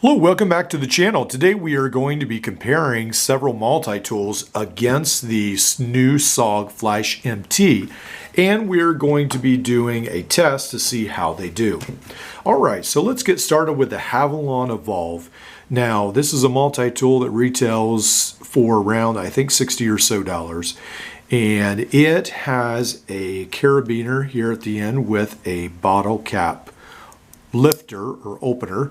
Hello, welcome back to the channel. Today we are going to be comparing several multi-tools against the new SOG Flash MT, and we're going to be doing a test to see how they do. Alright, so let's get started with the Havalon Evolve. Now, this is a multi-tool that retails for around, I think, $60 or so, and it has a carabiner here at the end with a bottle cap lifter or opener.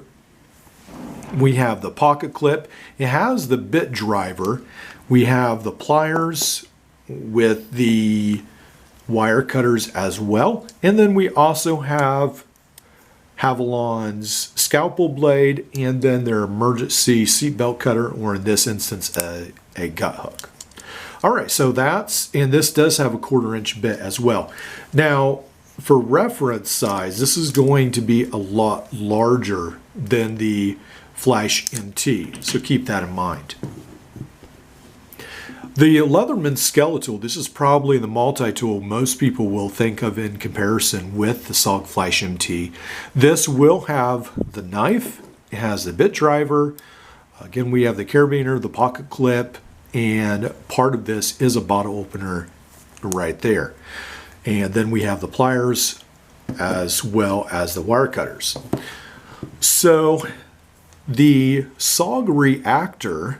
We have the pocket clip. It has the bit driver. We have the pliers with the wire cutters as well. And then we also have Havalon's scalpel blade and then their emergency seatbelt cutter, or in this instance, a gut hook. All right, so this does have a 1/4" bit as well. Now, for reference size, this is going to be a lot larger than the Flash MT, so keep that in mind. The Leatherman Skeletal, this is probably the multi-tool most people will think of in comparison with the SOG Flash MT. This will have the knife, it has the bit driver, again we have the carabiner, the pocket clip, and part of this is a bottle opener right there. And then we have the pliers as well as the wire cutters. So the SOG reactor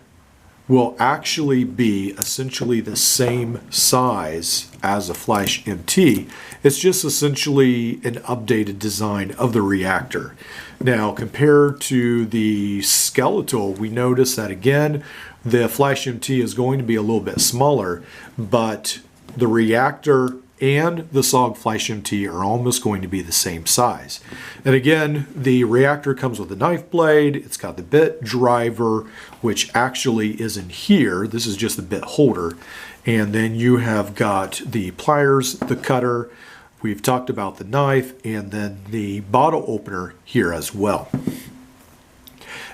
will actually be essentially the same size as a Flash MT. It's just essentially an updated design of the reactor. Now, compared to the Skeletal, we notice that again, the Flash MT is going to be a little bit smaller, but the reactor and the SOG Flash MT are almost going to be the same size. And again, the reactor comes with a knife blade, it's got the bit driver, which actually isn't here, this is just the bit holder, and then you have got the pliers, the cutter, we've talked about the knife, and then the bottle opener here as well.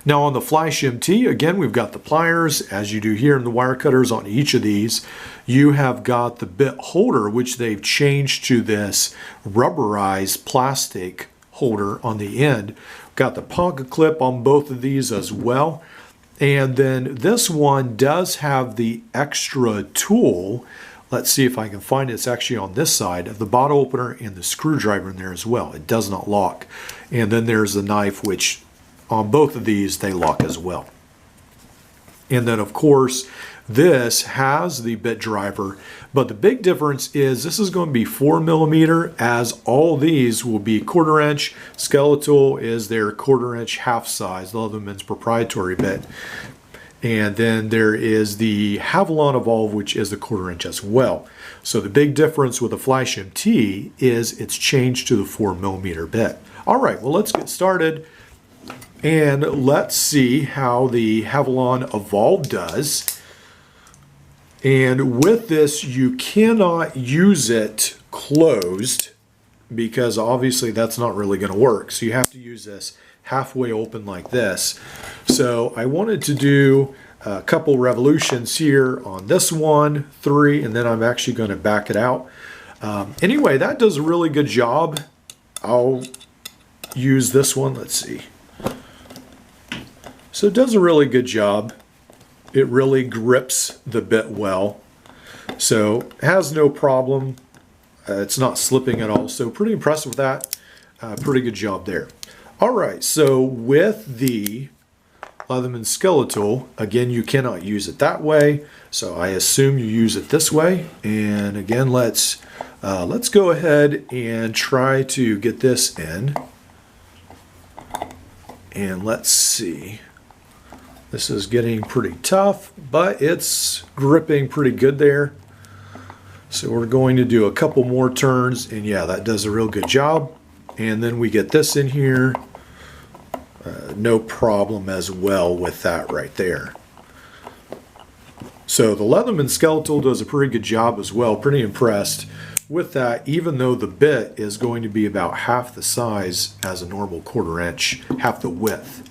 Now on the Flash MT, again, we've got the pliers, as you do here, and the wire cutters on each of these. You have got the bit holder, which they've changed to this rubberized plastic holder on the end. Got the pocket clip on both of these as well. And then this one does have the extra tool. Let's see if I can find it. It's actually on this side of the bottle opener and the screwdriver in there as well. It does not lock. And then there's the knife, which on both of these, they lock as well. And then, of course, this has the bit driver, but the big difference is this is going to be 4mm, as all these will be 1/4". Skeletal is their 1/4" half size, Leatherman's proprietary bit. And then there is the Havalon Evolve, which is the 1/4" as well. So the big difference with the Flash MT is it's changed to the 4mm bit. All right, well, let's get started. And let's see how the Havalon Evolve does. And with this, you cannot use it closed because obviously that's not really going to work. So you have to use this halfway open like this. So I wanted to do a couple revolutions here on this one, 3, and then I'm actually going to back it out. Anyway, that does a really good job. I'll use this one. Let's see. So it does a really good job. It really grips the bit well. So it has no problem. It's not slipping at all. So pretty impressed with that. Pretty good job there. All right, so with the Leatherman Skeletal, again, you cannot use it that way. So I assume you use it this way. And again, let's go ahead and try to get this in. And let's see. This is getting pretty tough, but it's gripping pretty good there. So we're going to do a couple more turns, and yeah, that does a real good job. And then we get this in here. No problem as well with that right there. So the Leatherman Skeletal does a pretty good job as well. Pretty impressed with that, even though the bit is going to be about half the size as a normal 1/4", half the width.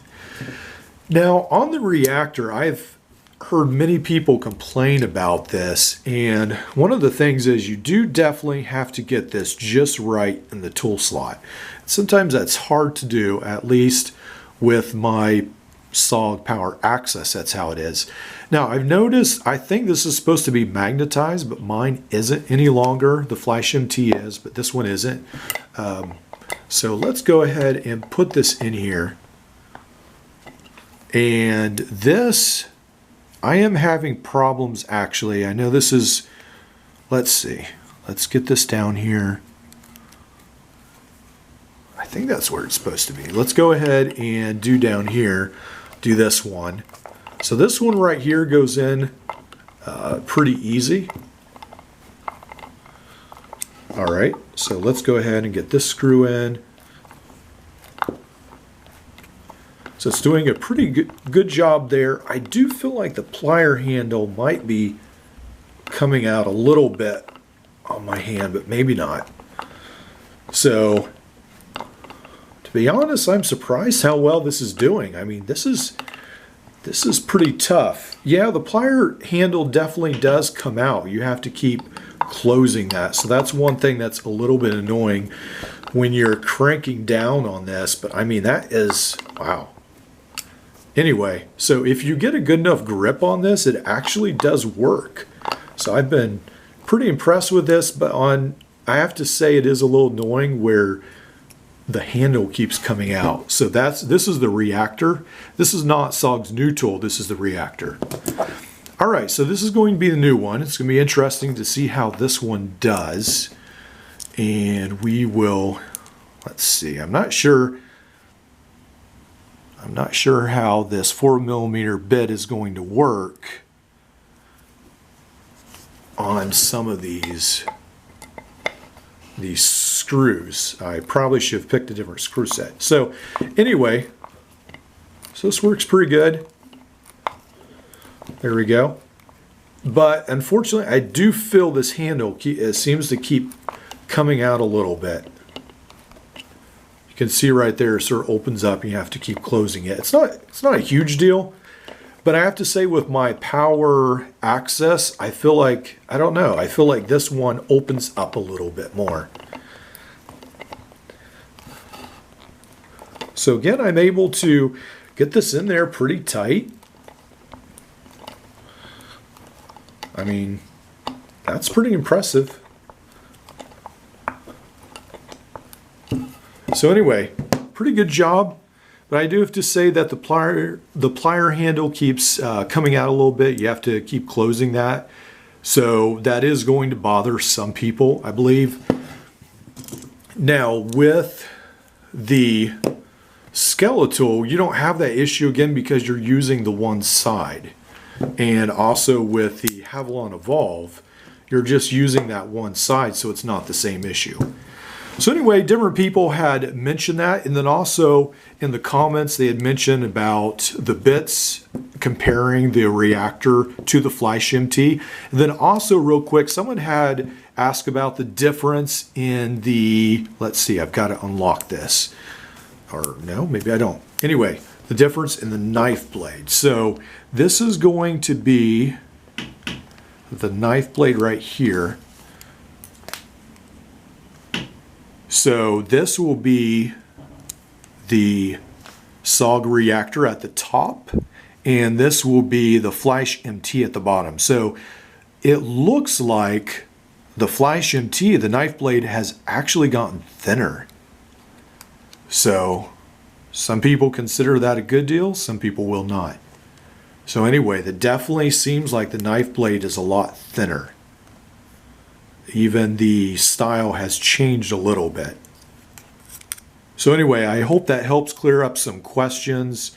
Now, on the reactor, I've heard many people complain about this, and one of the things is you do definitely have to get this just right in the tool slot. Sometimes that's hard to do, at least with my SOG power access. That's how it is. Now I've noticed, I think this is supposed to be magnetized, but mine isn't any longer. The Flash MT is, but this one isn't. So let's go ahead and put this in here. And this, I am having problems actually. I know this is, let's see, let's get this down here. I think that's where it's supposed to be. Let's go ahead and do down here, do this one. So this one right here goes in pretty easy. All right, so let's go ahead and get this screw in. So it's doing a pretty good job there. I do feel like the plier handle might be coming out a little bit on my hand, but maybe not. So to be honest, I'm surprised how well this is doing. I mean, this is pretty tough. Yeah, the plier handle definitely does come out. You have to keep closing that. So that's one thing that's a little bit annoying when you're cranking down on this. But I mean, that is, wow. Anyway, so if you get a good enough grip on this, it actually does work. So I've been pretty impressed with this, but I have to say it is a little annoying where the handle keeps coming out. So this is the reactor. This is not SOG's new tool, this is the reactor. All right, so this is going to be the new one. It's going to be interesting to see how this one does. And we will, let's see, I'm not sure how this 4mm bit is going to work on some of these screws. I probably should have picked a different screw set. So anyway, so this works pretty good. There we go. But unfortunately, I do feel this handle it seems to keep coming out a little bit. You can see right there, it sort of opens up and you have to keep closing it. It's not a huge deal, but I have to say with my power access, I feel like, I don't know, I feel like this one opens up a little bit more. So again, I'm able to get this in there pretty tight. I mean, that's pretty impressive. So anyway, pretty good job. But I do have to say that the plier handle keeps coming out a little bit. You have to keep closing that. So that is going to bother some people, I believe. Now with the Skeletal, you don't have that issue again because you're using the one side. And also with the Havalon Evolve, you're just using that one side, so it's not the same issue. So anyway, different people had mentioned that, and then also in the comments they had mentioned about the bits comparing the reactor to the Flash MT. And then also real quick, someone had asked about the difference in the, let's see, I've got to unlock this. Or no, maybe I don't. Anyway, the difference in the knife blade. So this is going to be the knife blade right here. So this will be the SOG reactor at the top, and this will be the Flash MT at the bottom. So it looks like the Flash MT, the knife blade, has actually gotten thinner. So some people consider that a good deal, some people will not. So anyway, that definitely seems like the knife blade is a lot thinner. Even the style has changed a little bit. So anyway, I hope that helps clear up some questions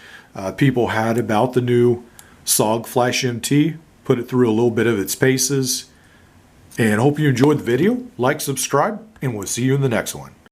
people had about the new SOG Flash MT. Put it through a little bit of its paces. And hope you enjoyed the video. Like, subscribe, and we'll see you in the next one.